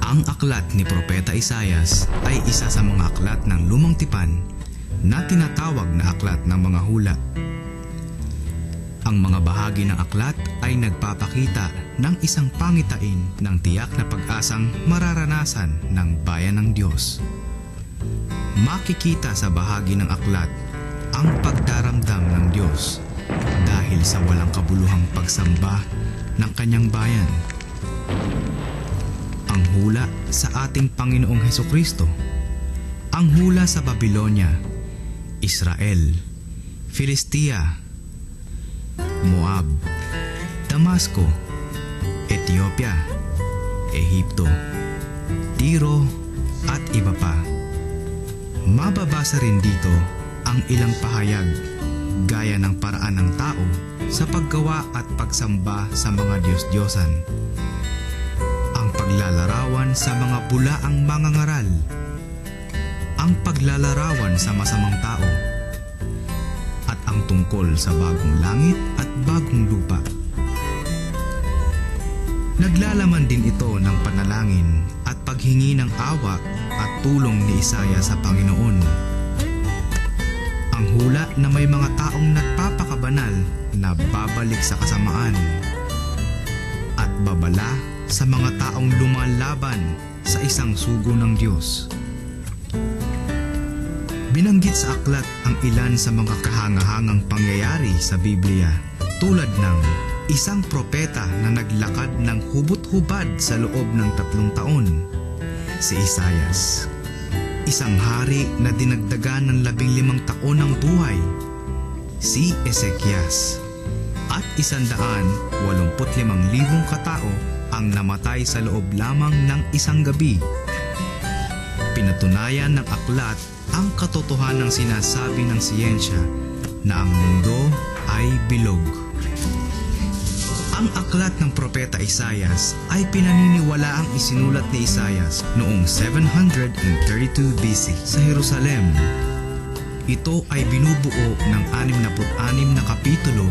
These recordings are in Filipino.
Ang aklat ni Propeta Isayas ay isa sa mga aklat ng Lumang Tipan na tinatawag na aklat ng mga hula. Ang mga bahagi ng aklat ay nagpapakita ng isang pangitain ng tiyak na pag-asang mararanasan ng bayan ng Diyos. Makikita sa bahagi ng aklat ang pagdaramdam ng Diyos dahil sa walang kabuluhang pagsamba ng kanyang bayan. Ang hula sa ating Panginoong Hesukristo, ang hula sa Babilonia, Israel, Filistia, Moab, Damasco, Ethiopia, Ehipto, Tiro at iba pa. Mababasa rin dito ang ilang pahayag gaya ng paraan ng tao sa paggawa at pagsamba sa mga Diyos-Diyosan. Ang paglalarawan sa mga bulaang mangangaral, ang paglalarawan sa masamang tao, at ang tungkol sa bagong langit at bagong lupa. Naglalaman din ito ng panalangin at paghingi ng awa at tulong ni Isaya sa Panginoon. Ang hula na may mga taong nagpapakabanal na babalik sa kasamaan at babala sa mga taong lumalaban sa isang sugo ng Diyos. Binanggit sa aklat ang ilan sa mga kahangahangang pangyayari sa Biblia tulad ng isang propeta na naglakad ng hubot-hubad sa loob ng 3 taon, si Isayas. Isang hari na dinagdagan ng 15 taon ng buhay, si Ezekias. At 185,000 katao ang namatay sa loob lamang ng isang gabi. Pinatunayan ng aklat ang katotohanang sinasabi ng siyensya na ang mundo ay bilog. Ang aklat ng Propeta Isayas ay pinaniniwalaang isinulat ni Isayas noong 732 BC sa Jerusalem. Ito ay binubuo ng 66 na kapitulo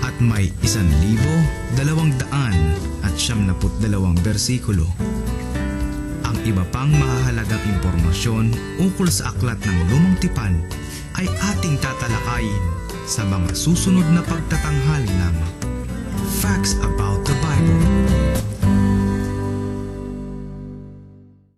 at may 1,272 bersikulo. Ang iba pang mahahalagang impormasyon ukol sa aklat ng Lumang Tipan ay ating tatalakayin sa mga susunod na pagtatanghal ng Facts About the Bible.